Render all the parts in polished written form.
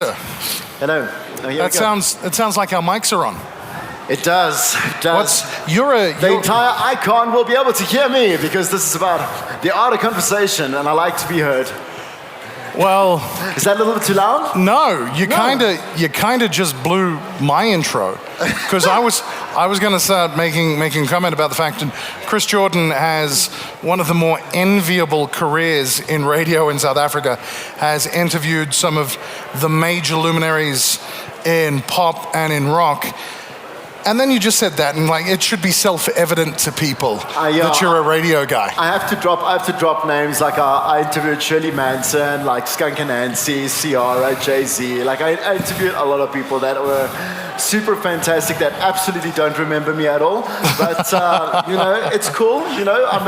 Hello. That sounds like our mics are on. It does. It does. The entire icon will be able to hear me because this is about the art of conversation, and I like to be heard. Well, is that a little bit too loud? No, you kind of just blew my intro because I was going to start making a comment about the fact that Chris Jordan has one of the more enviable careers in radio in South Africa, has interviewed some of the major luminaries in pop and in rock. And then you just said that, and like it should be self-evident to people that you're a radio guy. I have to drop names. Like I interviewed Shirley Manson, like Skunk Anansi, Ciara, Jay-Z. Like I interviewed a lot of people that were super fantastic that absolutely don't remember me at all. But it's cool. You know, I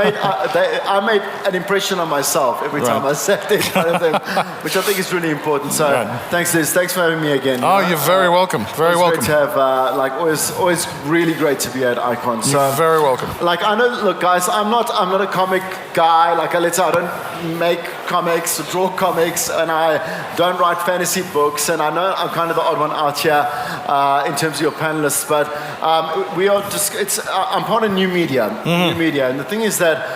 made an impression on myself every time I sat in front of them, which I think is really important. So thanks, Liz. Thanks for having me again. You're very welcome. Very welcome. Great to have always really great to be at Icon. So you're very welcome. Like I know, look, guys, I'm not a comic guy. Like I don't make comics or draw comics, and I don't write fantasy books. And I know I'm kind of the odd one out here in terms of your panelists, but we are just. I'm part of new media, and the thing is that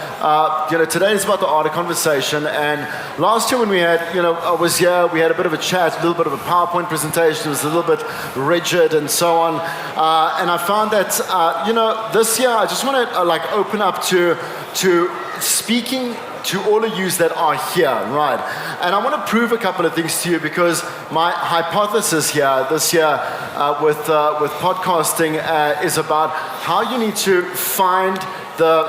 today is about the art of conversation. And last year when we had, I was here, we had a bit of a chat, a little bit of a PowerPoint presentation. It was a little bit rigid and so on. And I found that, this year I just want to open up to speaking to all of you that are here, right? And I want to prove a couple of things to you because my hypothesis here this year with podcasting is about how you need to find the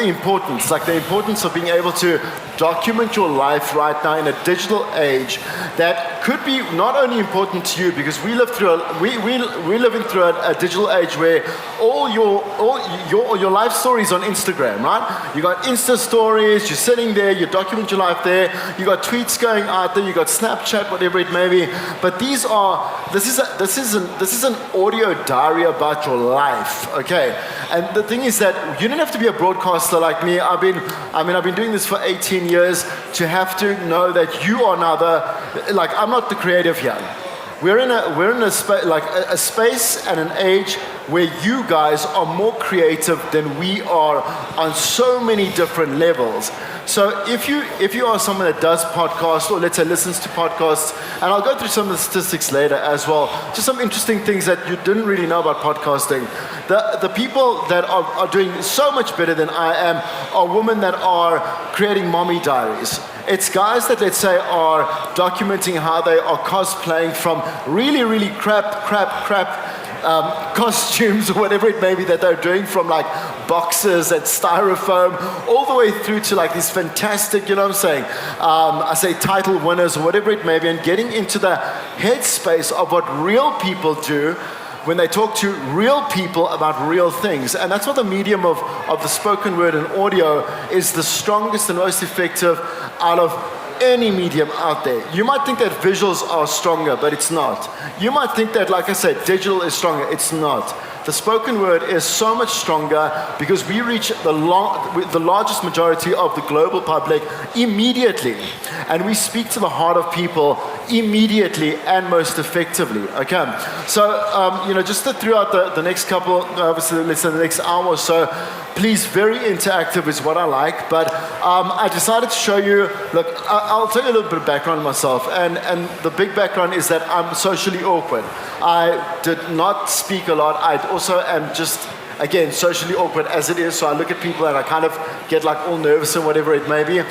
importance of being able to document your life right now in a digital age that could be not only important to you because we live through we're living through a digital age where all your life stories on Instagram, right? You got Insta stories, you're sitting there, you document your life there, you got tweets going out there, you got Snapchat, whatever it may be. But this is an audio diary about your life, okay? And the thing is that you don't have to be a broadcaster like me. I've been doing this for 18 years to have to know that you are now I'm not the creative here. We're in a space and an age where you guys are more creative than we are on so many different levels. So if you are someone that does podcasts or let's say listens to podcasts, and I'll go through some of the statistics later as well, just some interesting things that you didn't really know about podcasting. The people that are doing so much better than I am are women that are creating mommy diaries. It's guys that, let's say, are documenting how they are cosplaying from really, really crap costumes or whatever it may be that they're doing, from like boxes and styrofoam all the way through to like these fantastic, I say title winners or whatever it may be, and getting into the headspace of what real people do when they talk to real people about real things. And that's what the medium of the spoken word and audio is the strongest and most effective out of any medium out there. You might think that visuals are stronger, but it's not. You might think that, like I said, digital is stronger. It's not. The spoken word is so much stronger because we reach the largest majority of the global public immediately. And we speak to the heart of people immediately and most effectively, okay? So, just throughout the next couple, obviously, let's say the next hour or so, please, very interactive is what I like, but I decided to show you, look, I'll tell you a little bit of background on myself, and the big background is that I'm socially awkward. I did not speak a lot. I also am just, again, socially awkward as it is, so I look at people and I kind of get like all nervous and whatever it may be,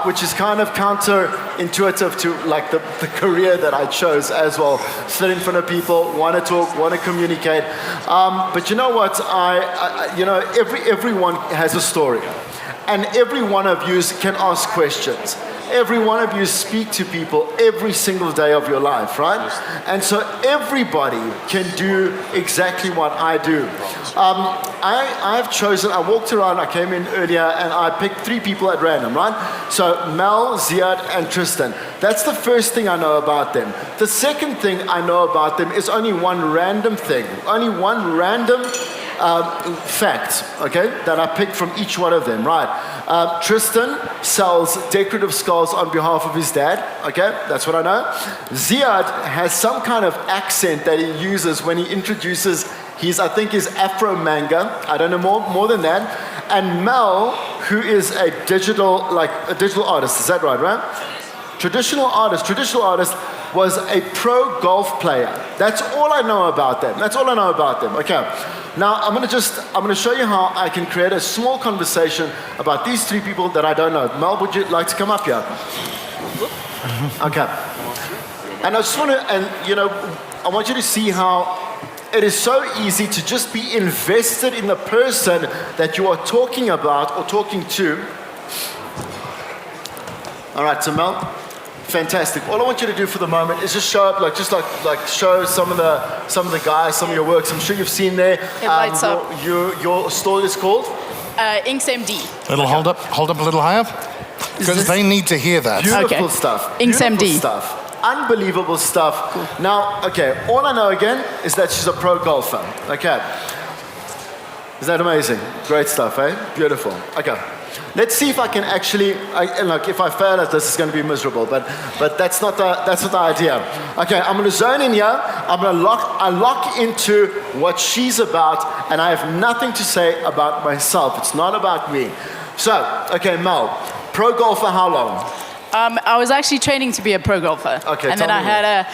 which is kind of counterintuitive to like the career that I chose as well. Sit in front of people, want to talk, want to communicate. But you know what? Everyone has a story, and every one of you can ask questions. Every one of you speak to people every single day of your life, right? And so everybody can do exactly what I do. I've chosen, I walked around, I came in earlier, and I picked 3 people at random, right? So Mel, Ziad, and Tristan. That's the first thing I know about them. The second thing I know about them is only one random thing. Only one random facts, okay, that I picked from each one of them, right? Tristan sells decorative skulls on behalf of his dad, okay, that's what I know. Ziad has some kind of accent that he uses when he introduces his Afro manga. I don't know more than that. And Mel, who is a digital artist, is that right? Traditional artist was a pro golf player. That's all I know about them. Okay. Now I'm gonna show you how I can create a small conversation about these three people that I don't know. Mel, would you like to come up here? Okay. And I just want to, I want you to see how it is so easy to just be invested in the person that you are talking about or talking to. All right, so Mel, fantastic. All I want you to do for the moment is just show up, show some of the guys, some of your works. I'm sure you've seen there. It lights up. Your store is called Inks MD. Hold up a little higher, because they need to hear that. Beautiful stuff. Inks MD. Stuff. Unbelievable stuff. Cool. Now, okay, all I know again is that she's a pro golfer. Okay. Is that amazing? Great stuff, eh? Beautiful. Okay. Let's see if I can actually, if I fail at this, it's going to be miserable, but that's not the idea. Okay, I'm going to zone in here. I'm going to lock into what she's about, and I have nothing to say about myself. It's not about me. So, okay, Mel, pro golfer, how long? I was actually training to be a pro golfer. Okay, and then I had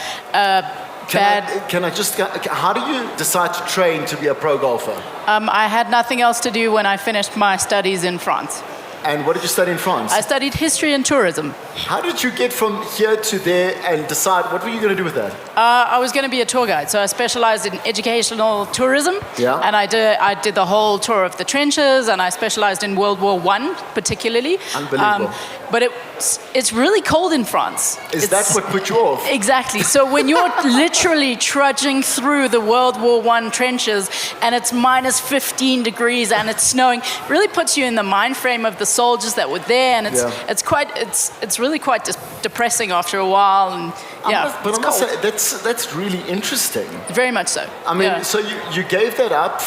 how do you decide to train to be a pro golfer? I had nothing else to do when I finished my studies in France. And what did you study in France? I studied history and tourism. How did you get from here to there and decide what were you going to do with that? I was going to be a tour guide, so I specialized in educational tourism. Yeah. And I did the whole tour of the trenches, and I specialized in World War I particularly. Unbelievable. But it's really cold in France. Is that what put you off? Exactly. So when you're literally trudging through the World War I trenches and it's minus 15 degrees and it's snowing, it really puts you in the mind frame of the soldiers that were there, and it's really quite depressing after a while. And I must say that's really interesting. Very much so. I mean, so you gave that up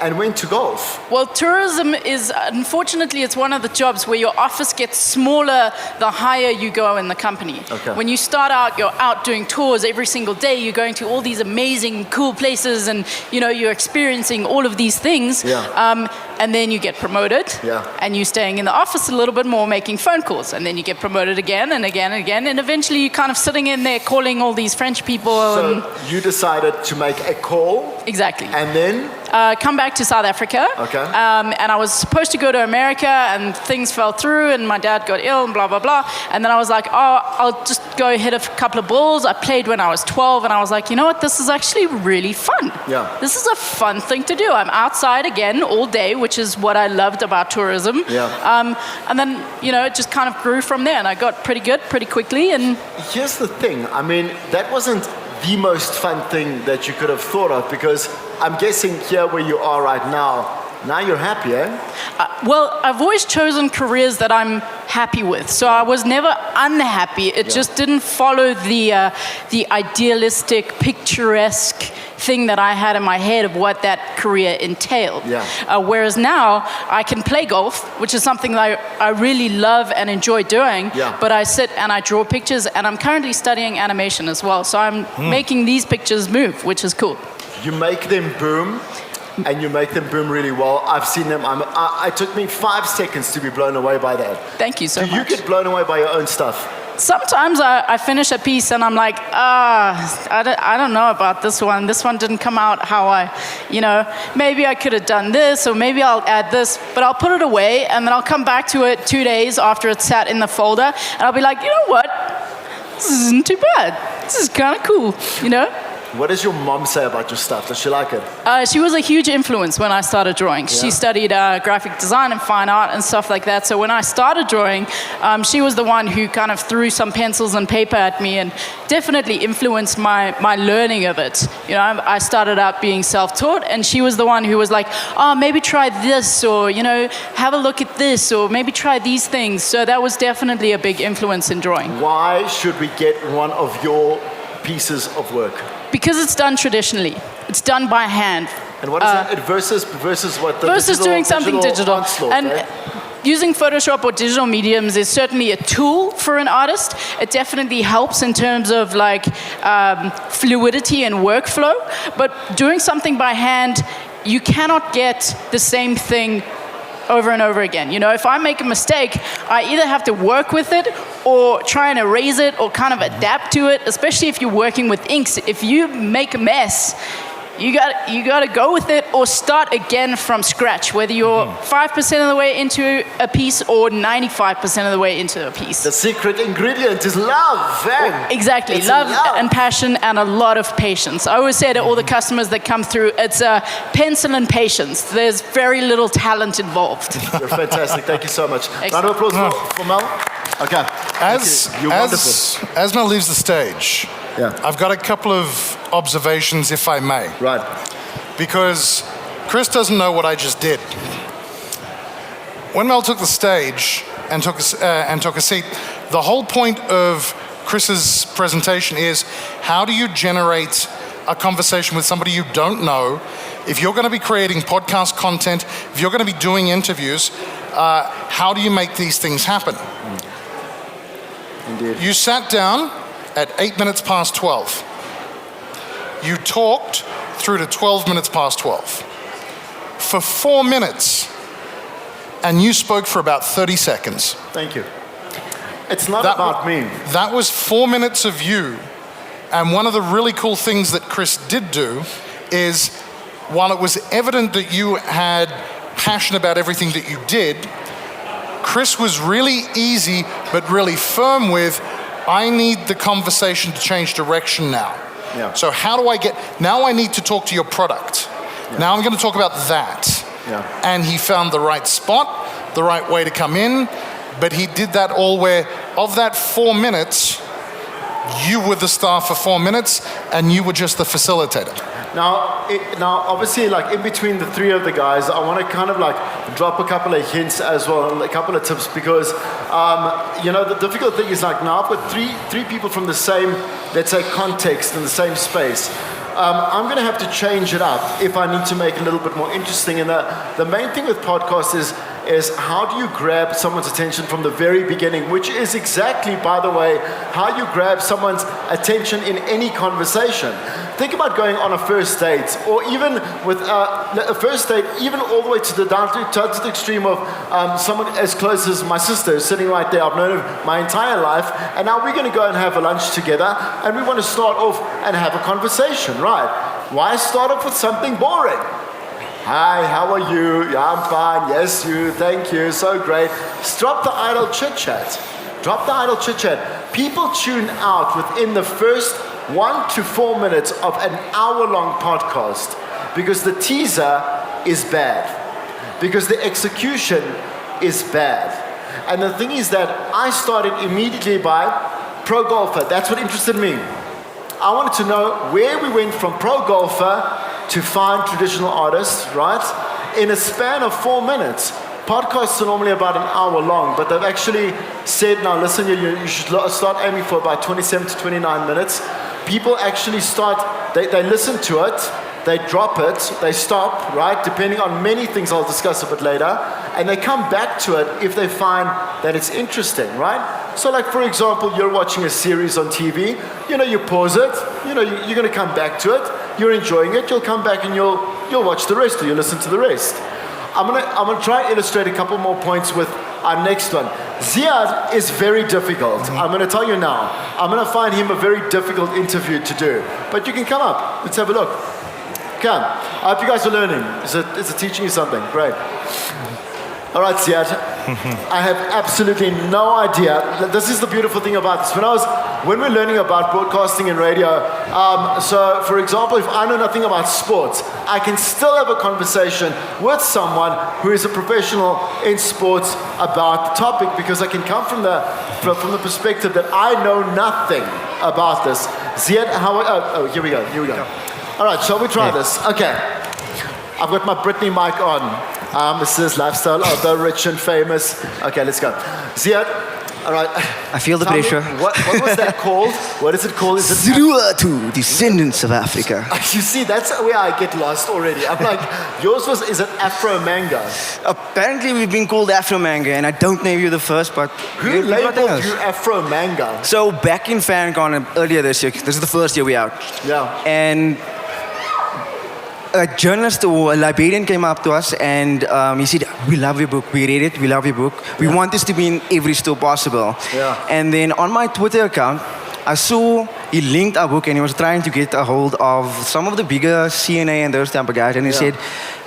and went to golf. Well, tourism is, unfortunately, it's one of the jobs where your office gets smaller the higher you go in the company. Okay. When you start out, you're out doing tours every single day. You're going to all these amazing, cool places, and you're experiencing all of these things. Yeah. And then you get promoted. Yeah. And you're staying in the office a little bit more, making phone calls, and then you get promoted again and again and again, and eventually you're kind of sitting in there calling all these French people. So you decided to make a call. Exactly. And then? Come back to South Africa. Okay. And I was supposed to go to America, and things fell through, and my dad got ill, and blah, blah, blah. And then I was like, I'll just go hit a couple of balls. I played when I was 12, and I was like, you know what? This is actually really fun. Yeah. This is a fun thing to do. I'm outside again all day, which is what I loved about tourism. Yeah. And then, it just kind of grew from there, and I got pretty good pretty quickly. And here's the thing. I mean, that wasn't the most fun thing that you could have thought of, because I'm guessing here where you are right now you're happy, eh? Well, I've always chosen careers that I'm happy with, so I was never unhappy. It just didn't follow the idealistic, picturesque thing that I had in my head of what that career entailed. Yeah. Whereas now I can play golf, which is something that I really love and enjoy doing. Yeah. But I sit and I draw pictures, and I'm currently studying animation as well. So I'm making these pictures move, which is cool. You make them boom, and you make them boom really well. I've seen them. It took me 5 seconds to be blown away by that. Thank you so much. Do you get blown away by your own stuff? Sometimes I finish a piece and I'm like, I don't know about this one. This one didn't come out how maybe I could have done this, or maybe I'll add this, but I'll put it away, and then I'll come back to it 2 days after it's sat in the folder, and I'll be like, you know what? This isn't too bad. This is kind of cool, What does your mom say about your stuff? Does she like it? She was a huge influence when I started drawing. Yeah. She studied graphic design and fine art and stuff like that. So when I started drawing, she was the one who kind of threw some pencils and paper at me and definitely influenced my learning of it. I started out being self-taught, and she was the one who was like, maybe try this, or, have a look at this, or maybe try these things. So that was definitely a big influence in drawing. Why should we get one of your pieces of work? Because it's done traditionally. It's done by hand. And what is that? Versus what? The versus doing something digital. Onslaught, and right? using Photoshop or digital mediums is certainly a tool for an artist. It definitely helps in terms of like fluidity and workflow. But doing something by hand, you cannot get the same thing over and over again. You know, if I make a mistake, I either have to work with it or try and erase it or kind of adapt to it, especially if you're working with inks. If you make a mess, you got to go with it or start again from scratch, whether you're 5% of the way into a piece or 95% of the way into a piece. The secret ingredient is love. Exactly, It's love love. and passion and a lot of patience. I always say to all the customers that come through, it's pencil and patience. There's very little talent involved. You're fantastic. Thank you so much. Excellent. Round of applause for Mel. Okay. As Thank you. You're wonderful. as Mel leaves the stage, Yeah. I've got a couple of observations, if I may, Right. because Chris doesn't know what I just did. When Mel took the stage and took a seat, the whole point of Chris's presentation is how do you generate a conversation with somebody you don't know? If you're going to be creating podcast content, if you're going to be doing interviews, how do you make these things happen? Indeed. You sat down at 8 minutes past 12. You talked through to 12 minutes past 12. For 4 minutes, and you spoke for about 30 seconds. Thank you. It's not about me. That was 4 minutes of you. And one of the really cool things that Chris did do is, while it was evident that you had passion about everything that you did, Chris was really easy but really firm with, I need the conversation to change direction now. Yeah. So how do I now I need to talk to your product. Yeah. Now I'm going to talk about that. Yeah. And he found the right spot, the right way to come in, but he did that all where, of that 4 minutes, you were the star for 4 minutes and you were just the facilitator. Now, obviously, like in between the three of the guys, I want to kind of like drop a couple of hints as well, and a couple of tips, because the difficult thing is like now I've got three people from the same, let's say, context in the same space. I'm going to have to change it up if I need to make it a little bit more interesting. And the main thing with podcasts is how do you grab someone's attention from the very beginning, which is exactly, by the way, how you grab someone's attention in any conversation. Think about going on a first date, or even with a first date, even all the way to the extreme of someone as close as my sister sitting right there. I've known her my entire life, and now we're going to go and have a lunch together, and we want to start off and have a conversation, right? Why start off with something boring? Hi, how are you? Yeah, I'm fine. Yes, you. Thank you. So great. Drop the idle chit-chat. Drop the idle chit-chat. People tune out within the first 1 to 4 minutes of an hour-long podcast because the teaser is bad, because the execution is bad. And the thing is that I started immediately by pro golfer. That's what interested me. I wanted to know where we went from pro golfer to fine traditional artists, right? In a span of 4 minutes. Podcasts are normally about an hour long, but they've actually said, now listen, you should start aiming for about 27 to 29 minutes. People actually start, they listen to it, they drop it, they stop, right? Depending on many things I'll discuss a bit later. And they come back to it if they find that it's interesting, right? So like, for example, you're watching a series on TV, you pause it, you're going to come back to it, you're enjoying it, you'll come back and you'll watch the rest, or you'll listen to the rest. I'm gonna try and illustrate a couple more points with our next one. Ziad is very difficult. I'm going to tell you now. I'm going to find him a very difficult interview to do. But you can come up. Let's have a look. Come. I hope you guys are learning. Is it teaching you something? Great. All right, Ziad. I have absolutely no idea. This is the beautiful thing about this. When we're learning about broadcasting and radio, so for example, if I know nothing about sports, I can still have a conversation with someone who is a professional in sports about the topic, because I can come from the perspective that I know nothing about this. Ziad, here we go. All right, shall we try this? Okay. I've got my Britney mic on. This is Lifestyle of the Rich and Famous. Okay, let's go. Ziad, All right. I feel the Tell me, pressure. What was that called? What is it called? Is it Zruatu, Descendants of Africa. You see, that's where I get lost already. I'm like, yours is an Afro manga. Apparently we've been called Afro Manga, and I don't know if you're the first, but... Who labeled you Afro manga? So back in FanCon earlier this year, this is the first year we're out. Yeah. And a journalist or a librarian came up to us and he said, we love your book, we read it, we love your book. We want this to be in every store possible. Yeah. And then on my Twitter account, I saw he linked our book and he was trying to get a hold of some of the bigger CNA and those type of guys. And he said,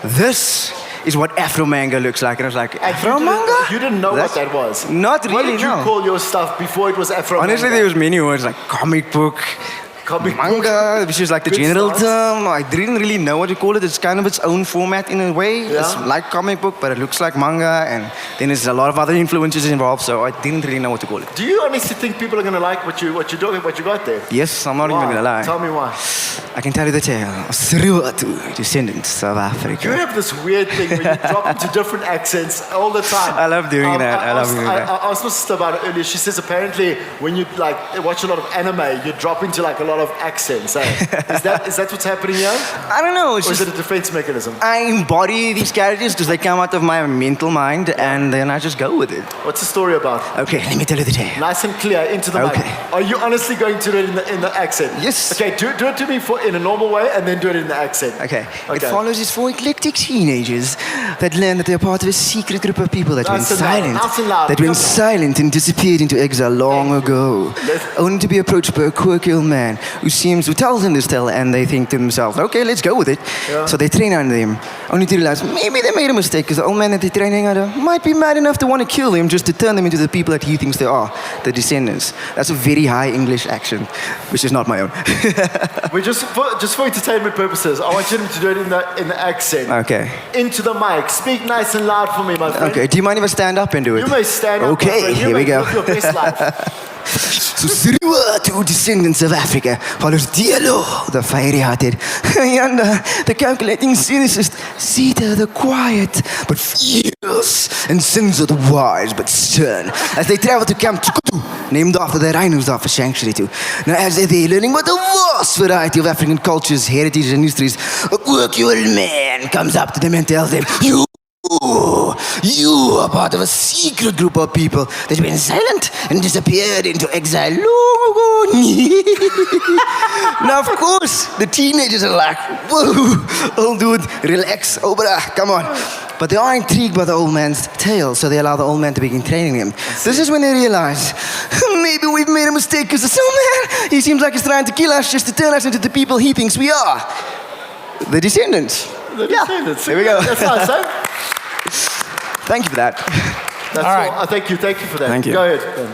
this is what Afro manga looks like. And I was like, Afro manga? You didn't know what that was? Not really, What did you no. call your stuff before it was Afro Honestly, manga? there was many words like comic book, manga, which is like the Good general start. term. I didn't really know what to call it. It's kind of its own format in a way. It's Yeah. like comic book, but it looks like manga, and then there's a lot of other influences involved. So I didn't really know what to call it. Do you honestly think people are going to like what you doing, what you got there? Yes, I'm not Why? even gonna lie. Tell me why. I can tell you the tale of Zruatu, Descendants of You Africa. have this weird thing where you drop into different accents all the time. I love doing that. I love doing that. I asked my sister about it earlier. She says apparently when you like watch a lot of anime, you drop into like a lot of accents. Eh? Is that what's happening here? I don't know. It's Or is just it a defense mechanism? I embody these characters because they come out of my mental mind, and then I just go with it. What's the story about? Okay, let me tell you the tale. Nice and clear into the Okay. mic. Are you honestly going to do it in the accent? Yes. Okay, do it to me in a normal way and then do it in the accent. Okay. It Okay. follows these four eclectic teenagers that learn that they're part of a secret group of people that went Nice and loud, silent. nice and loud. That went silent and disappeared into exile long ago. Only to be approached by a quirky old man who tells them this tale, and they think to themselves, okay, let's go with it. Yeah. So they train under them, only to realize maybe they made a mistake because the old man that they're training under might be mad enough to want to kill them just to turn them into the people that he thinks they are, the descendants. That's a very high English accent, which is not my own. We just for entertainment purposes, I want you to do it in the accent. Okay. Into the mic. Speak nice and loud for me, my friend. Okay, do you mind if I stand up and do it? You may stand up. my Okay, friend. You here we may go. live your best life. So Zruatu, Descendants of Africa, follows Diallo, the fiery-hearted, Yanda, the calculating cynicist, Zeta, the quiet but fierce, and Senzo, the wise but stern, as they travel to Camp Tukutu, named after the rhinos offer sanctuary to. Now, as they're there learning about the vast variety of African cultures, heritage, and histories, a quirky old man comes up to them and tells them, You are part of a secret group of people that went silent and disappeared into exile long ago. Now, of course, the teenagers are like, whoa, old dude, relax, oh brah, come on. But they are intrigued by the old man's tale, so they allow the old man to begin training them. This is when they realize, maybe we've made a mistake because this old man, he seems like he's trying to kill us just to turn us into the people he thinks we are. The descendants. The descendants. There we go. That's nice, eh? Thank you for that. That's All right. Thank you for that. Thank you. Go ahead. Ben.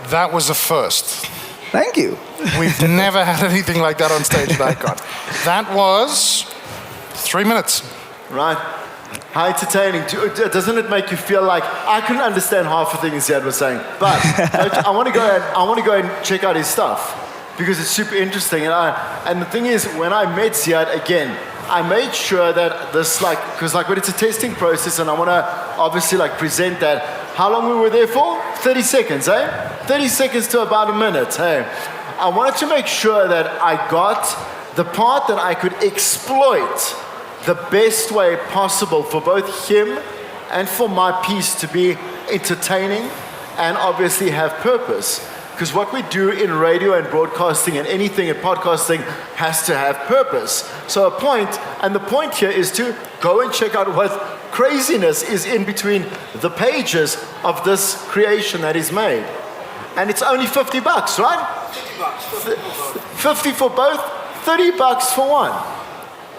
That was a first. Thank you. We've never had anything like that on stage at Icon. That was 3 minutes. Right. How entertaining. Doesn't it make you feel like I couldn't understand half the things Ziad was saying, but I want to go and check out his stuff because it's super interesting. And the thing is, when I met Ziad again, I made sure that this because when it's a testing process, and I want to obviously present that. How long we were there for? 30 seconds, eh? 30 seconds to about a minute, hey. I wanted to make sure that I got the part that I could exploit the best way possible for both him and for my piece to be entertaining and obviously have purpose. Because what we do in radio and broadcasting and anything in podcasting has to have purpose. So a point, and the point here is to go and check out what craziness is in between the pages of this creation that is made. And it's only $50, right? 50 for both, $30 for one.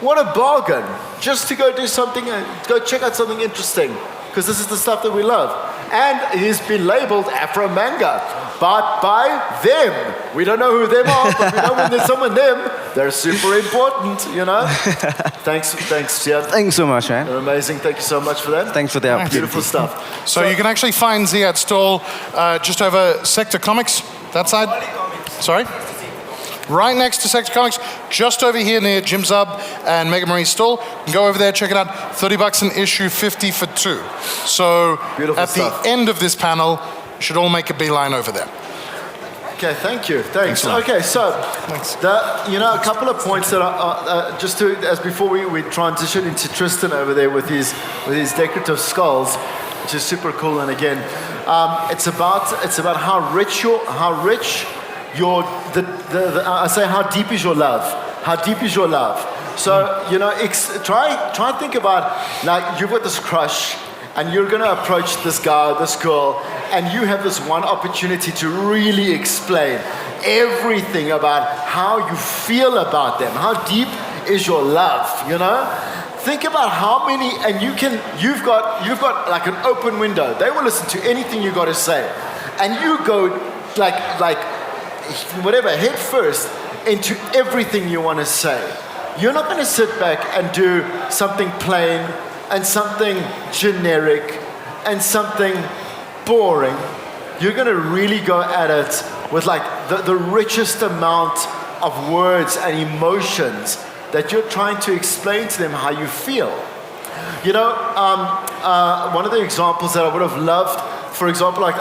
What a bargain. Just to go do something, go check out something interesting. Because this is the stuff that we love. And he's been labeled Afro Manga. But by them. We don't know who them are, but we know when there's someone them, they're super important, you know? Thanks, Ziad. Thanks so much, man. They're amazing. Thank you so much for that. Thanks for the opportunity. Beautiful stuff. So you can actually find Ziad's stall just over Sector Comics, that side. Sorry? right next to Sector Comics, just over here near Jim Zub and Mega Marie's stall. You can go over there, check it out. $30 an issue, 50 for 2. So Beautiful at stuff. the end of this panel, you should all make a beeline over there. Okay, thank you. Thanks. Thanks a lot. Okay, so a couple of points that are just to as before we transition into Tristan over there with his decorative skulls, which is super cool. And again, it's about how deep is your love? How deep is your love? So try and think about, like, you've got this crush, and you're going to approach this guy or this girl, and you have this one opportunity to really explain everything about how you feel about them. How deep is your love? Think about how many, and you've got like an open window. They will listen to anything you got to say, and you go like whatever, head first into everything you want to say. You're not going to sit back and do something plain and something generic and something boring. You're going to really go at it with like the richest amount of words and emotions that you're trying to explain to them how you feel. One of the examples that I would have loved, for example, like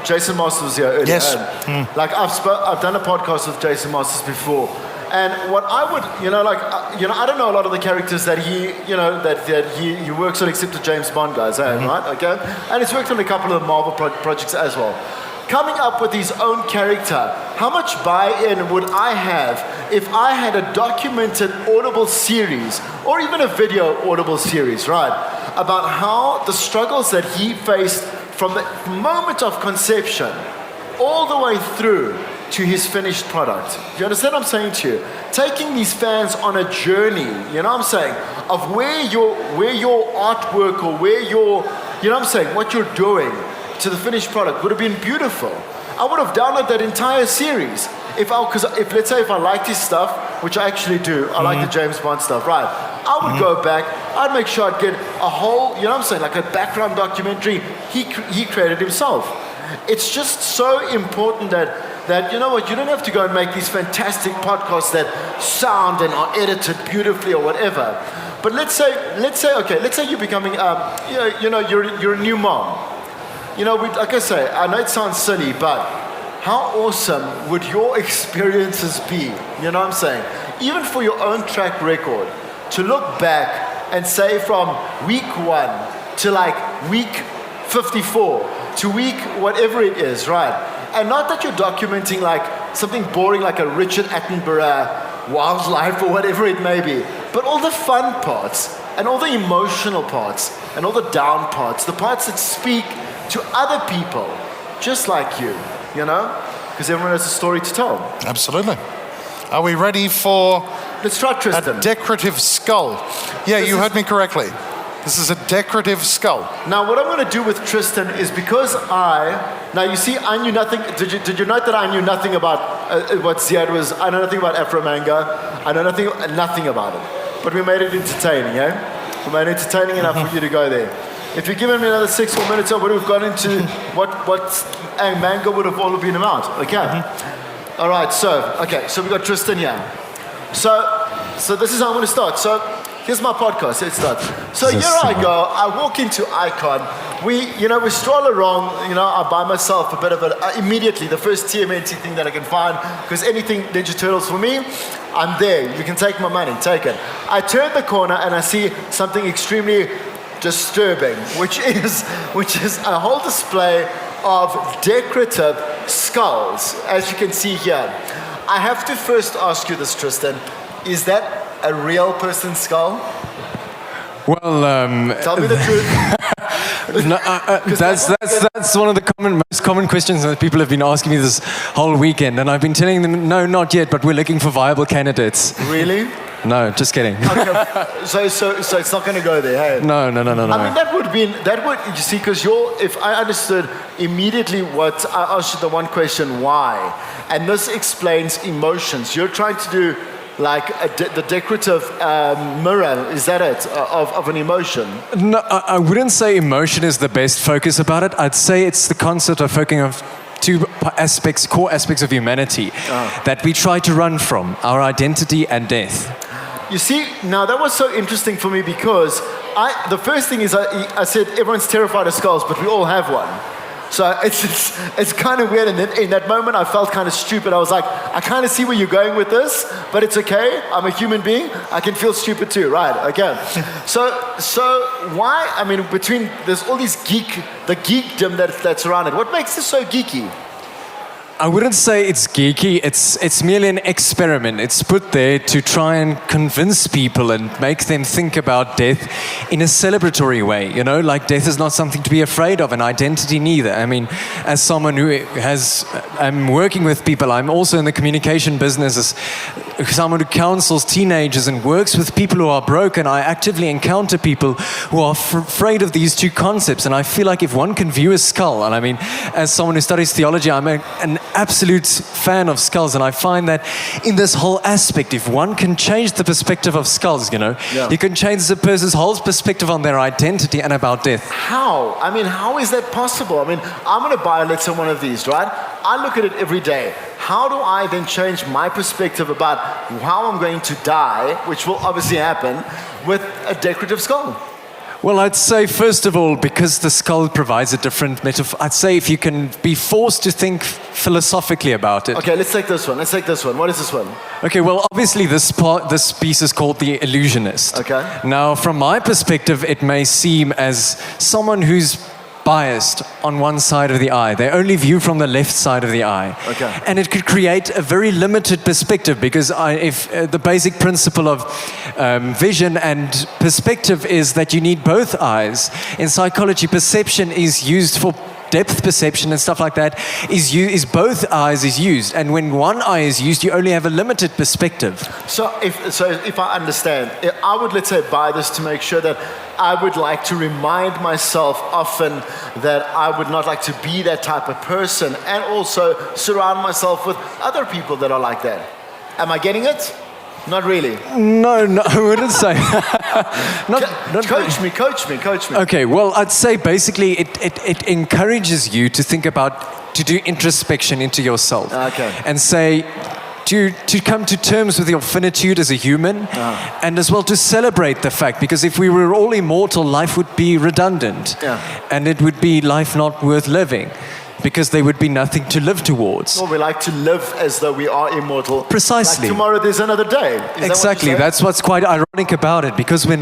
Jason Masters was here earlier. Yes. Like I've done a podcast with Jason Masters before. And what I would, I don't know a lot of the characters that he works on, except the James Bond guys, right? Okay, and he's worked on a couple of Marvel projects as well. Coming up with his own character, how much buy-in would I have if I had a documented Audible series, or even a video Audible series, right, about how the struggles that he faced from the moment of conception all the way through to his finished product. Do you understand what I'm saying to you? Taking these fans on a journey, you know what I'm saying, of where your artwork or where what you're doing to the finished product would have been beautiful. I would have downloaded that entire series if let's say if I liked his stuff, which I actually do, I like the James Bond stuff, right? I would go back, I'd make sure I'd get a whole, like a background documentary he created himself. It's just so important that you know what, you don't have to go and make these fantastic podcasts that sound and are edited beautifully or whatever. But let's say you're becoming, you're a new mom. Like I say, I know it sounds silly, but how awesome would your experiences be? You know what I'm saying? Even for your own track record, to look back and say from week 1 to like week 54 to week whatever it is, right? And not that you're documenting like something boring like a Richard Attenborough wildlife or whatever it may be, but all the fun parts and all the emotional parts and all the down parts, the parts that speak to other people just like you, because everyone has a story to tell. Absolutely. Are we ready for Let's try Tristan. a decorative skull? Yeah, you heard me correctly. This is a decorative skull. Now, what I'm going to do with Tristan is because now you see, I knew nothing. Did you note that I knew nothing about what Ziad was? I know nothing about Afro manga. I know nothing about it. But we made it entertaining, We made it entertaining enough for you to go there. If you'd given me another 6 more minutes, I would have gone into what a manga would have all been about. Okay. All right. So we got Tristan here. So this is how I'm going to start. So here's my podcast. Let's start. So here I go. I walk into Icon. We stroll around. I buy myself a bit of immediately the first TMNT thing that I can find, because anything Ninja Turtles for me, I'm there. You can take my money. Take it. I turn the corner and I see something extremely disturbing, which is a whole display of decorative skulls, as you can see here. I have to first ask you this, Tristan. Is that a real person's skull? Well, tell me the truth. No, that's one of the most common questions that people have been asking me this whole weekend, and I've been telling them, no, not yet, but we're looking for viable candidates. Really? No, just kidding. Okay. So it's not going to go there, hey? No. I mean, you see, because if I understood immediately what I asked you the one question, why, and this explains emotions. You're trying to do like the decorative mirror, is that it, of an emotion? No, I wouldn't say emotion is the best focus about it. I'd say it's the concept of core aspects of humanity that we try to run from: our identity and death. You see, now that was so interesting for me because the first thing is I said everyone's terrified of skulls, but we all have one. So it's kind of weird. And in that moment, I felt kind of stupid. I was like, I kind of see where you're going with this, but it's okay. I'm a human being. I can feel stupid too, right? Okay. So why? I mean, there's all these the geekdom that's around it. What makes this so geeky? I wouldn't say it's geeky. It's merely an experiment. It's put there to try and convince people and make them think about death in a celebratory way. You know, like death is not something to be afraid of, and identity neither. I mean, as someone I'm working with people. I'm also in the communication business as someone who counsels teenagers and works with people who are broken. I actively encounter people who are afraid of these two concepts, and I feel like if one can view a skull, and I mean, as someone who studies theology, I'm an absolute fan of skulls, and I find that in this whole aspect, if one can change the perspective of skulls, you know, you can change the person's whole perspective on their identity and about death. How? I mean, how is that possible? I mean, I'm going to buy, let's say, one of these, right? I look at it every day. How do I then change my perspective about how I'm going to die, which will obviously happen, with a decorative skull? Well, I'd say, first of all, because the skull provides a different metaphor, I'd say if you can be forced to think philosophically about it. Okay, let's take this one. What is this one? Okay, well, obviously this piece is called The Illusionist. Okay. Now, from my perspective, it may seem as someone who's biased on one side of the eye. They only view from the left side of the eye. Okay. And it could create a very limited perspective because if the basic principle of vision and perspective is that you need both eyes. In psychology, perception is used for depth perception and stuff like that is both eyes is used, and when one eye is used, you only have a limited perspective. So if I understand, I would, let's say, buy this to make sure that I would like to remind myself often that I would not like to be that type of person, and also surround myself with other people that are like that. Am I getting it? Not really. No, I wouldn't say. Coach me. Okay, well, I'd say basically it encourages you to think about, to do introspection into yourself. Okay. And say, to come to terms with your finitude as a human, and as well to celebrate the fact, because if we were all immortal, life would be redundant, and it would be life not worth living, because there would be nothing to live towards. Well, we like to live as though we are immortal. Precisely. Like tomorrow there's another day. Exactly. That's what's quite ironic about it. Because we're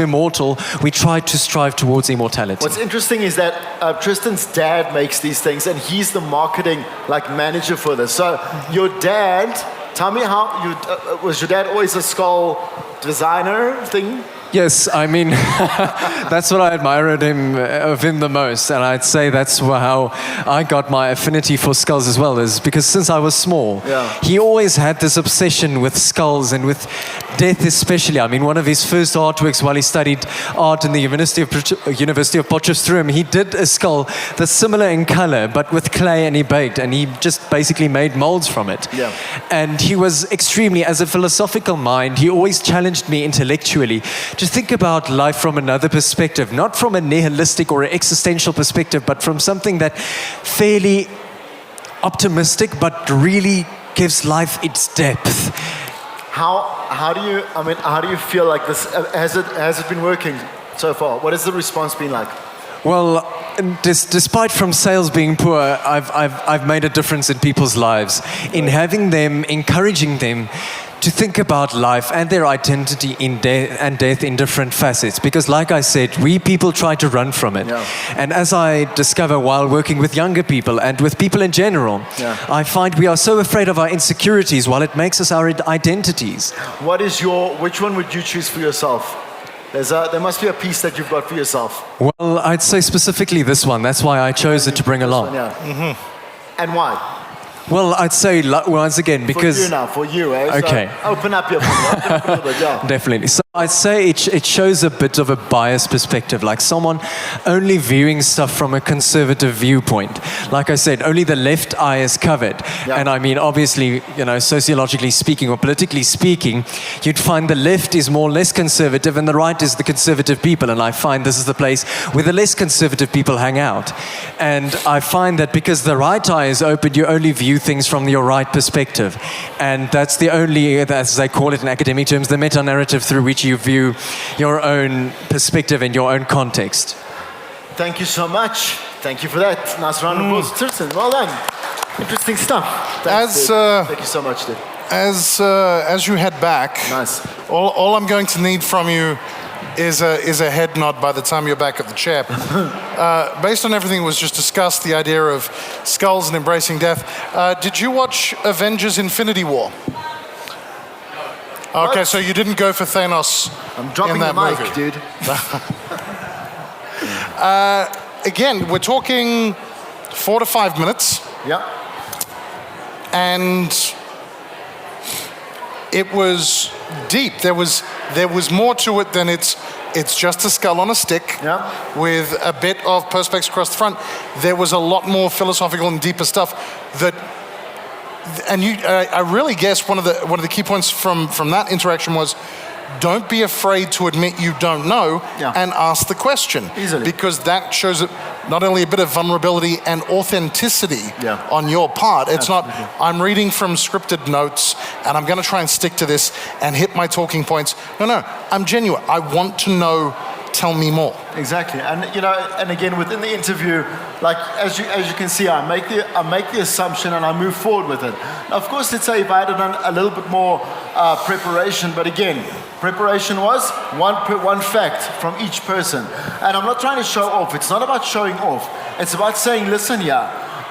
mortal, we try to strive towards immortality. What's interesting is that Tristan's dad makes these things, and he's the marketing manager for this. So your dad, tell me how was your dad always a skull designer thing? Yes, I mean, that's what I admire of him the most. And I'd say that's how I got my affinity for skulls as well, is because since I was small, he always had this obsession with skulls and with death especially. I mean, one of his first artworks while he studied art in the University of Potchefstroom, he did a skull that's similar in color, but with clay, and he baked, and he just basically made molds from it. Yeah. And he was extremely, as a philosophical mind, he always challenged me intellectually to think about life from another perspective, not from a nihilistic or existential perspective, but from something that fairly optimistic, but really gives life its depth. How do you feel like this? Has it been working so far? What has the response been like? Well, despite from sales being poor, I've made a difference in people's lives in having them, encouraging them to think about life and their identity in death in different facets. Because like I said, we people try to run from it. Yeah. And as I discover while working with younger people and with people in general, I find we are so afraid of our insecurities while it makes us our identities. Which one would you choose for yourself? There must be a piece that you've got for yourself. Well, I'd say specifically this one. That's why I chose it to bring along. And why? Well, I'd say once again because... For you, eh? Okay. So open up your... Definitely. So I'd say it shows a bit of a biased perspective, like someone only viewing stuff from a conservative viewpoint. Like I said, only the left eye is covered. Yeah. And I mean, obviously, you know, sociologically speaking or politically speaking, you'd find the left is more or less conservative and the right is the conservative people. And I find this is the place where the less conservative people hang out. And I find that because the right eye is open, you only view things from your right perspective. And that's the only, as they call it in academic terms, the meta-narrative through which you view your own perspective and your own context. Thank you so much. Thank you for that. Nice round of applause. Tirsten, well done. Interesting stuff. Thanks, dude. Thank you so much, dude. As you head back, Nice. all I'm going to need from you is a head nod by the time you're back at the chair. Based on everything that was just discussed, the idea of skulls and embracing death, did you watch Avengers Infinity War? Okay, so you didn't go for Thanos I'm dropping in that the mic, movie. dude. Again, we're talking 4 to 5 minutes, Yeah. and it was deep. There was more to it than it's just a skull on a stick Yeah. with a bit of perspex across the front. There was a lot more philosophical and deeper stuff that. And I really guess one of the key points from that interaction was, don't be afraid to admit you don't know and ask the question. Easily. Because that shows not only a bit of vulnerability and authenticity on your part. It's not, I'm reading from scripted notes and I'm going to try and stick to this and hit my talking points. No, I'm genuine. I want to know. Tell me more. Exactly, and you know, and again within the interview, like as you can see, I make the assumption and I move forward with it. Now, of course, let's say if I had done a little bit more preparation, but again, preparation was one fact from each person, and I'm not trying to show off. It's not about showing off. It's about saying, listen,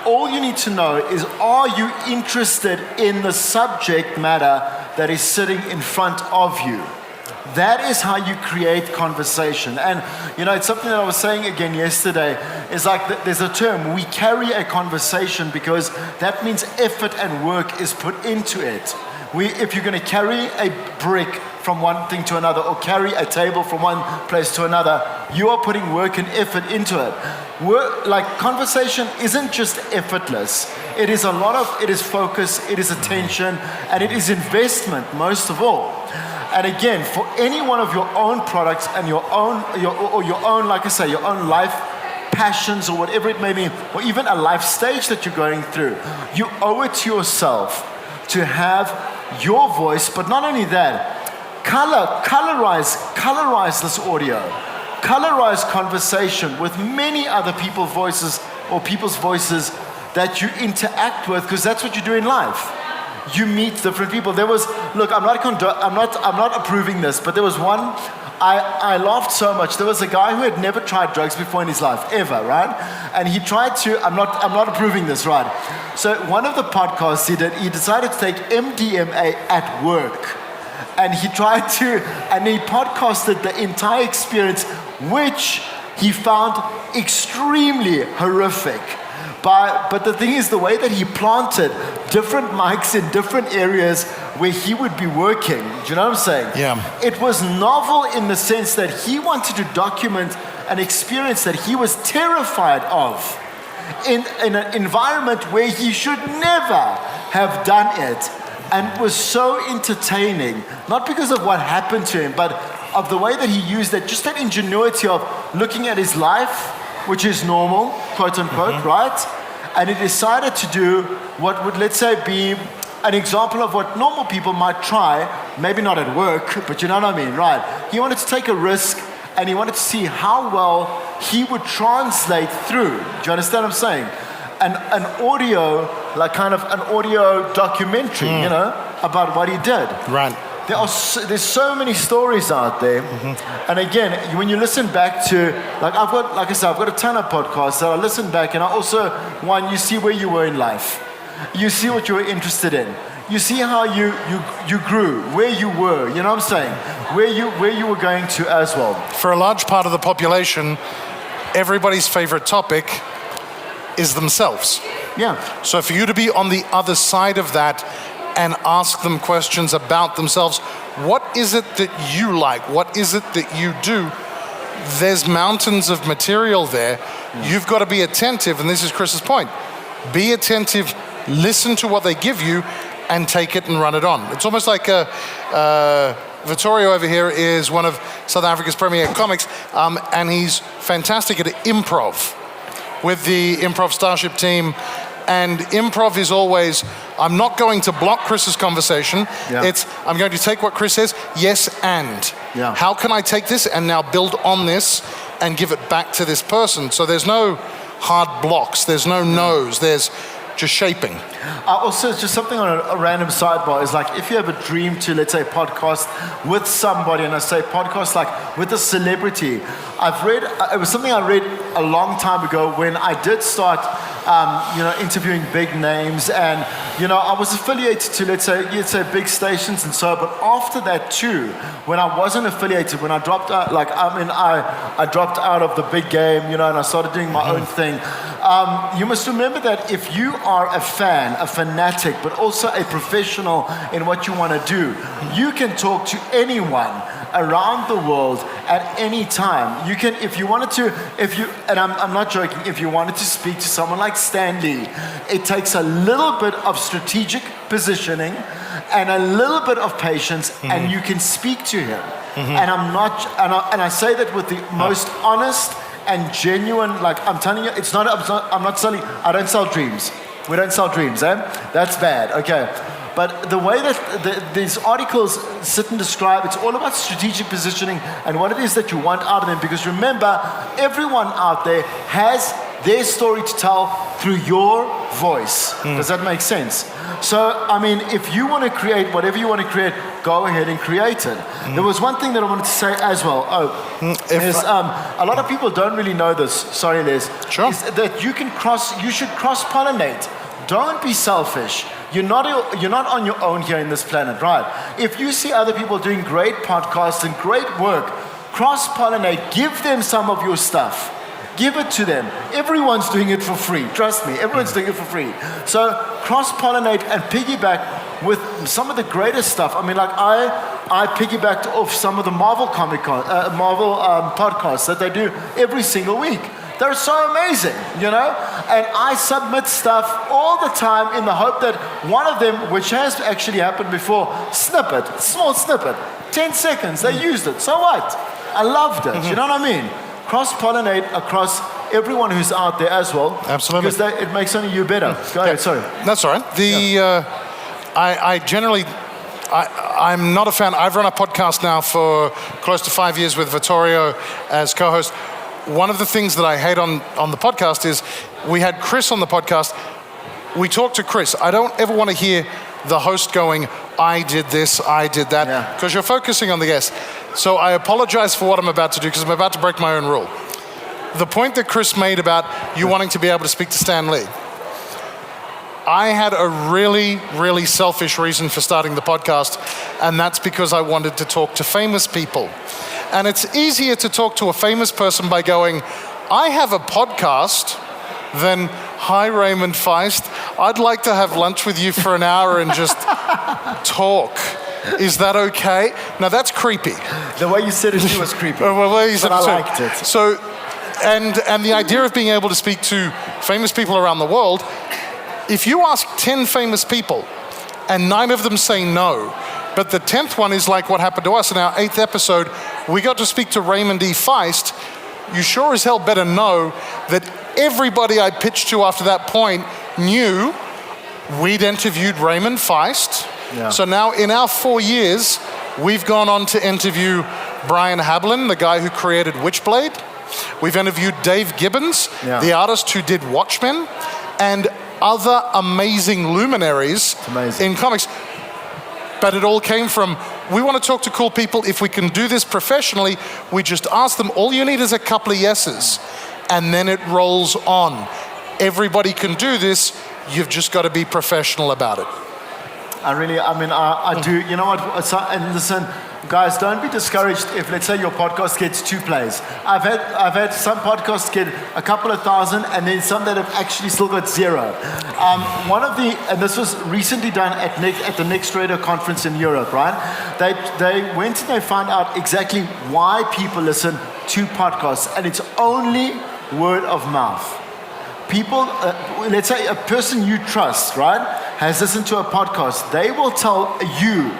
all you need to know is, are you interested in the subject matter that is sitting in front of you? That is how you create conversation. And, you know, it's something that I was saying again yesterday, is like there's a term, we carry a conversation, because that means effort and work is put into it. If you're going to carry a brick from one thing to another, or carry a table from one place to another, you are putting work and effort into it. Conversation isn't just effortless. It is it is focus, it is attention, and it is investment most of all. And again, for any one of your own products and your own, like I say, your own life passions or whatever it may be, or even a life stage that you're going through, you owe it to yourself to have your voice. But not only that, colorize this audio, colorize conversation with many other people's voices or people's voices that you interact with, because that's what you do in life. You meet different people. I'm not approving this, but there was one, I laughed so much. There was a guy who had never tried drugs before in his life, ever, right? And he tried to, I'm not approving this, right? So one of the podcasts he decided to take MDMA at work. And he podcasted the entire experience, which he found extremely horrific. But the thing is, the way that he planted different mics in different areas where he would be working, do you know what I'm saying? Yeah. It was novel in the sense that he wanted to document an experience that he was terrified of in an environment where he should never have done it, and it was so entertaining, not because of what happened to him, but of the way that he used it, just that ingenuity of looking at his life, which is normal, quote unquote, right? And he decided to do what would, let's say, be an example of what normal people might try, maybe not at work, but you know what I mean, right? He wanted to take a risk, and he wanted to see how well he would translate through. Do you understand what I'm saying? An audio, like kind of an audio documentary, you know, about what he did. Right. There's so many stories out there, and again, when you listen back to, like I've got a ton of podcasts that I listen back, and I also, you see where you were in life, you see what you were interested in, you see how you grew, where you were, you know what I'm saying, where you were going to as well. For a large part of the population, everybody's favorite topic is themselves. Yeah. So for you to be on the other side of that and ask them questions about themselves. What is it that you like? What is it that you do? There's mountains of material there. You've got to be attentive, and this is Chris's point. Be attentive, listen to what they give you, and take it and run it on. It's almost like Vittorio over here is one of South Africa's premier comics, and he's fantastic at improv with the Improv Starship team. And improv is always, I'm not going to block Chris's conversation. Yeah. It's, I'm going to take what Chris says, yes, and. Yeah. How can I take this and now build on this and give it back to this person? So there's no hard blocks, there's no no's, there's just shaping. Also, just something on a random sidebar is like if you have a dream to, let's say, podcast with somebody, and I say podcast like with a celebrity. I've read, it was something I read a long time ago when I did start, interviewing big names, and I was affiliated to, let's say big stations and so. But after that too, when I wasn't affiliated, when I dropped out, I dropped out of the big game, and I started doing my own thing. You must remember that if you are a fan, a fanatic, but also a professional in what you want to do, you can talk to anyone around the world at any time. You can, if you wanted to, and I'm not joking, if you wanted to speak to someone like Stan Lee, it takes a little bit of strategic positioning and a little bit of patience, and you can speak to him. And I say that with the most honest and genuine, like I'm telling you, I'm not selling, I don't sell dreams. We don't sell dreams, eh? That's bad, okay. But the way that these articles sit and describe, it's all about strategic positioning and what it is that you want out of them. Because remember, everyone out there has their story to tell through your voice. Does that make sense? So, I mean, if you want to create whatever you want to create, go ahead and create it. There was one thing that I wanted to say as well. A lot of people don't really know this. Sorry, Les. Sure. Is that you should cross-pollinate. Don't be selfish. You're not on your own here in this planet, right? If you see other people doing great podcasts and great work, cross-pollinate. Give them some of your stuff. Give it to them. Everyone's doing it for free. Trust me, everyone's doing it for free. So cross-pollinate and piggyback with some of the greatest stuff. I mean, like I piggybacked off some of the Marvel podcasts that they do every single week. They're so amazing, And I submit stuff all the time in the hope that one of them, which has actually happened before, small snippet, 10 seconds, they used it. So what? I loved it. You know what I mean? Cross-pollinate across everyone who's out there as well. Absolutely. Because it makes only you better. Go ahead, sorry. That's all right. I'm not a fan. I've run a podcast now for close to 5 years with Vittorio as co-host. One of the things that I hate on the podcast is we had Chris on the podcast. We talked to Chris. I don't ever want to hear the host going, I did this, I did that, because you're focusing on the guest. So I apologize for what I'm about to do, because I'm about to break my own rule. The point that Chris made about you wanting to be able to speak to Stan Lee, I had a really, really selfish reason for starting the podcast, and that's because I wanted to talk to famous people. And it's easier to talk to a famous person by going, I have a podcast, than, hi Raymond Feist, I'd like to have lunch with you for an hour and just talk. Is that okay? Now that's creepy. The way you said it was creepy. Well, but I liked it. So, and the idea of being able to speak to famous people around the world, if you ask 10 famous people and 9 of them say no, but the 10th one is like what happened to us in our 8th episode, we got to speak to Raymond E. Feist, you sure as hell better know that everybody I pitched to after that point knew we'd interviewed Raymond Feist. Yeah. So now in our 4 years, we've gone on to interview Brian Hablin, the guy who created Witchblade. We've interviewed Dave Gibbons, the artist who did Watchmen, and other amazing luminaries in comics. But it all came from, we want to talk to cool people. If we can do this professionally, we just ask them, all you need is a couple of yeses. And then it rolls on. Everybody can do this. You've just got to be professional about it. I do. You know what? And listen, guys, don't be discouraged if, let's say, your podcast gets 2 plays. I've had some podcasts get a couple of thousand, and then some that have actually still got 0. And this was recently done at the Next Radio conference in Europe, right? They went and they found out exactly why people listen to podcasts, and it's only word of mouth. People, let's say a person you trust, right, has listened to a podcast. They will tell you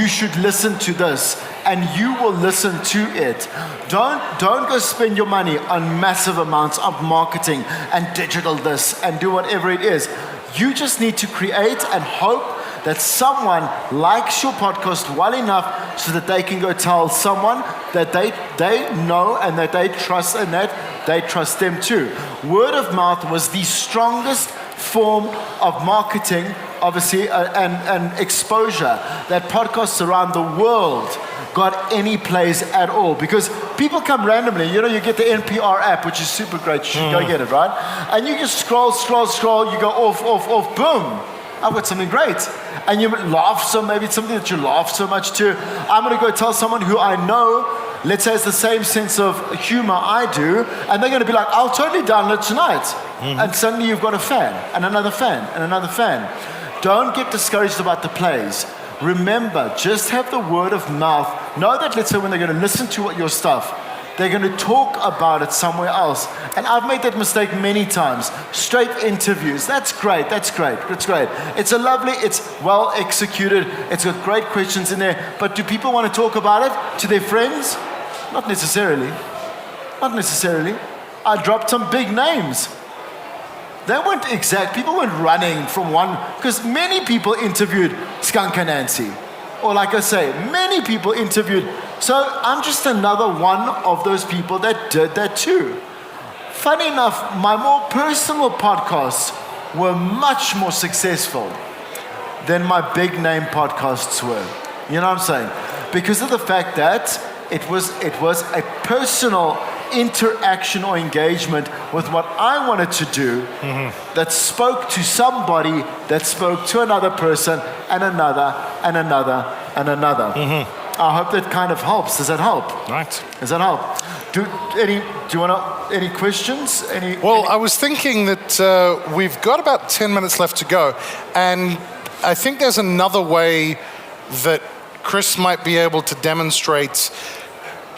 should listen to this, and you will listen to it. Don't go spend your money on massive amounts of marketing and digital this and do whatever it is. You just need to create and hope that someone likes your podcast well enough so that they can go tell someone that they know and that they trust, and that they trust them too. Word of mouth was the strongest form of marketing, obviously, and exposure that podcasts around the world got any plays at all, because people come randomly. You get the NPR app, which is super great. You should go get it, right? And you just scroll, you go off, boom. I've got something great. And you laugh, so maybe it's something that you laugh so much to. I'm going to go tell someone who I know, let's say, has the same sense of humor I do, and they're going to be like, I'll totally download tonight. And suddenly you've got a fan, and another fan, and another fan. Don't get discouraged about the plays. Remember, just have the word of mouth. Know that, let's say, when they're going to listen to your stuff, they're going to talk about it somewhere else. And I've made that mistake many times. Straight interviews. That's great. It's well executed. It's got great questions in there. But do people want to talk about it to their friends? Not necessarily. I dropped some big names. They weren't exact. People weren't running from one, because many people interviewed Skunk and Nancy. Or like I say, many people interviewed. So I'm just another one of those people that did that too. Funny enough, my more personal podcasts were much more successful than my big name podcasts were. You know what I'm saying? Because of the fact that it was a personal interaction or engagement with what I wanted to do, that spoke to somebody, that spoke to another person, and another, and another, and another. I hope that kind of helps. Does that help? Right. Does that help? Do you want any questions? I was thinking that we've got about 10 minutes left to go, and I think there's another way that Chris might be able to demonstrate.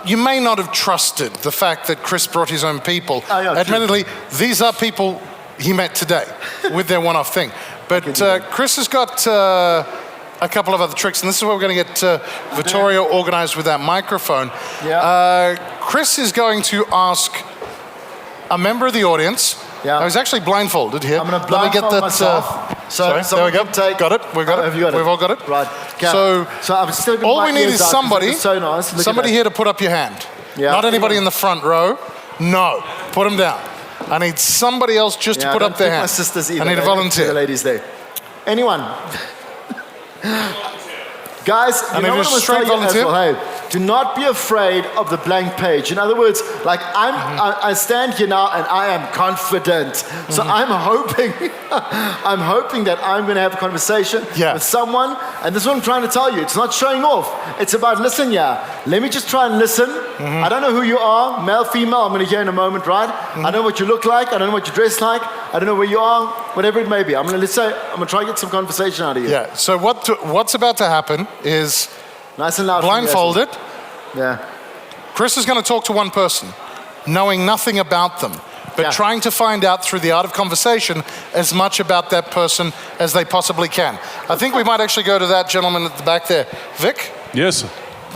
You may not have trusted the fact that Chris brought his own people. Admittedly, these are people he met today with their one-off thing. But Chris has got a couple of other tricks, and this is where we're going to get Vittorio organized with that microphone. Chris is going to ask a member of the audience. I was actually blindfolded here. I'm going to blindfold myself. Sorry, there we go. Got it. We've got it. Have you got it? We've all got it. Right. So I've still got all my we need ears is out, somebody. it's so nice. Somebody here to put up your hand. Not anybody in the front row. No, put them down. I need somebody else just to put up their hand. My sisters either. I need a volunteer. The ladies there. Anyone? Guys, you know what I'm going to tell you as well, hey, do not be afraid of the blank page. In other words, like I stand here now and I am confident. So I'm hoping that I'm going to have a conversation with someone. And this is what I'm trying to tell you. It's not showing off. It's about listen, let me just try and listen. I don't know who you are, male, female. I'm going to hear in a moment, right? I don't know what you look like. I don't know what you dress like. I don't know where you are, whatever it may be. I'm going to try and get some conversation out of you. Yeah, so what's about to happen is nice and loud, blindfolded. Yeah. Chris is going to talk to one person, knowing nothing about them, but trying to find out through the art of conversation as much about that person as they possibly can. I think we might actually go to that gentleman at the back there. Vic? Yes.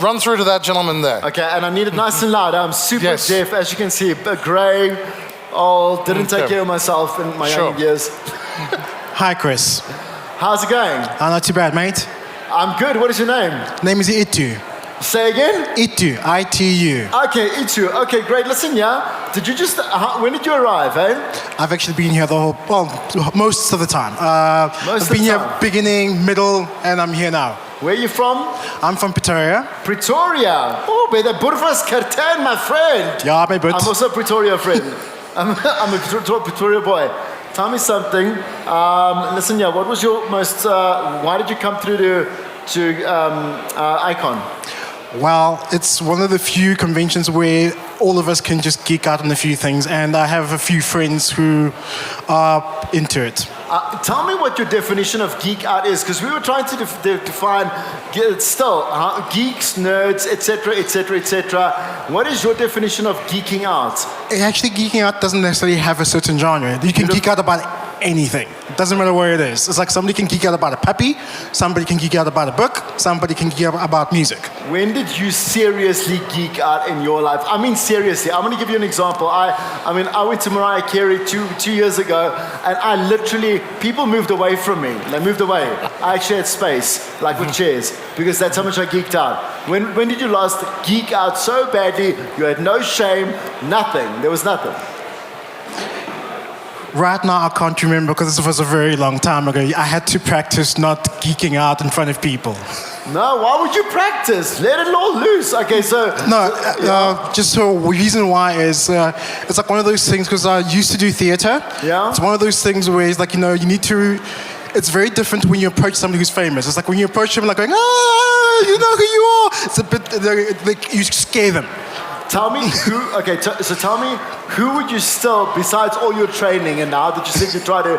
Run through to that gentleman there. Okay, and I need it nice and loud. I'm super deaf, as you can see, grey, old, didn't take care of myself in my young years. Hi, Chris. How's it going? Not too bad, mate. I'm good. What is your name? Name is Itu. Say again? Itu. I-T-U. Okay, Itu. Okay, great. Listen, did you just, when did you arrive, I've actually been here most of the time. I've been here beginning, middle, and I'm here now. Where are you from? I'm from Pretoria. Pretoria? Oh, by the Burvas Kerten, my friend. Yeah, my bud. I'm also a Pretoria friend. I'm a Pretoria boy. Tell me something. Listen, what was your most, why did you come through to Icon? Well, it's one of the few conventions where all of us can just geek out on a few things, and I have a few friends who are into it. Tell me what your definition of geek out is, because we were trying to define geeks, nerds, etc., etc., etc. What is your definition of geeking out? Actually, geeking out doesn't necessarily have a certain genre. You can geek out about anything. It doesn't matter where it is. It's like somebody can geek out about a puppy, somebody can geek out about a book, somebody can geek out about music. When did you seriously geek out in your life? I mean, seriously. I'm going to give you an example. I went to Mariah Carey two years ago, and I literally, people moved away from me. They moved away. I actually had space, like with chairs, because that's how much I geeked out. When did you last geek out so badly, you had no shame, nothing? There was nothing. Right now, I can't remember because this was a very long time ago. I had to practice not geeking out in front of people. No, why would you practice? Let it all loose. Okay, so... Just the reason why is it's like one of those things, because I used to do theater. Yeah. It's one of those things where it's like, you need to... It's very different when you approach somebody who's famous. It's like when you approach them like going, you know who you are. It's a bit, like you scare them. Tell me tell me, who would you still, besides all your training and now that you said you try to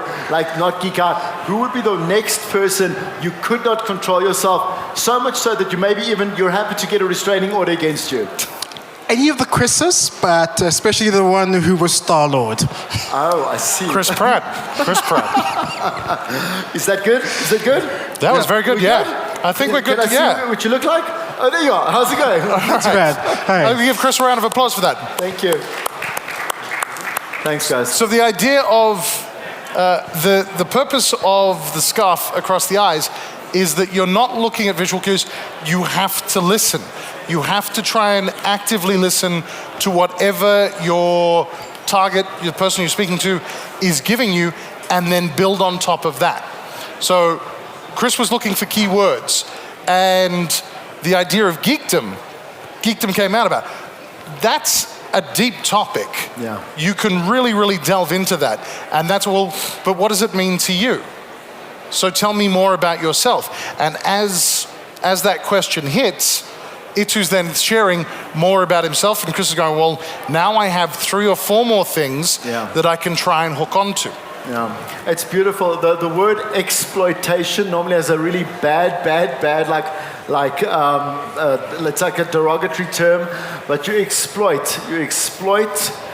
not geek out, who would be the next person you could not control yourself, so much so that you're happy to get a restraining order against you? Any of the Chris's, but especially the one who was Star-Lord. Oh, I see. Chris Pratt. Is that good? That was very good, yeah. I think we're good. Can I see what you look like? Oh, there you are. How's it going? Not too bad. Hey. I'll give Chris a round of applause for that. Thank you. Thanks, guys. So the idea of the purpose of the scarf across the eyes is that you're not looking at visual cues. You have to listen. You have to try and actively listen to whatever your target, the person you're speaking to, is giving you, and then build on top of that. So Chris was looking for key words, and the idea of geekdom came out about. That's a deep topic. Yeah. You can really, really delve into that. And that's all, but what does it mean to you? So tell me more about yourself. And as that question hits, Itu's then sharing more about himself, and Chris is going, well, now I have 3 or 4 more things that I can try and hook onto. Yeah, it's beautiful. The word exploitation normally has a really bad, it's like a derogatory term, but you exploit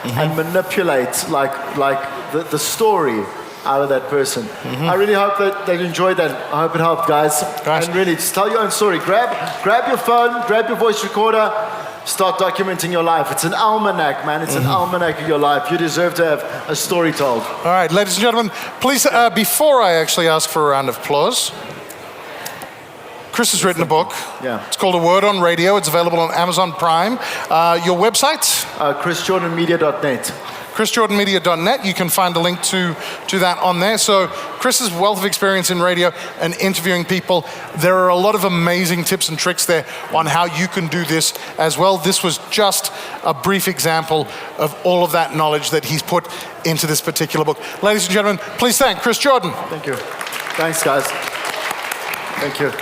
and manipulate like the story out of that person. I really hope that they enjoyed that. I hope it helped, guys. And really, just tell your own story. Grab your phone, grab your voice recorder, start documenting your life. It's an almanac, man. It's an almanac of your life. You deserve to have a story told. All right, ladies and gentlemen, please, before I actually ask for a round of applause, Chris has written a book. Yeah. It's called A Word on Radio. It's available on Amazon Prime. Your website? ChrisJordanMedia.net. ChrisJordanMedia.net. You can find a link to that on there. So Chris's wealth of experience in radio and interviewing people, there are a lot of amazing tips and tricks there on how you can do this as well. This was just a brief example of all of that knowledge that he's put into this particular book. Ladies and gentlemen, please thank Chris Jordan. Thank you. Thanks, guys. Thank you.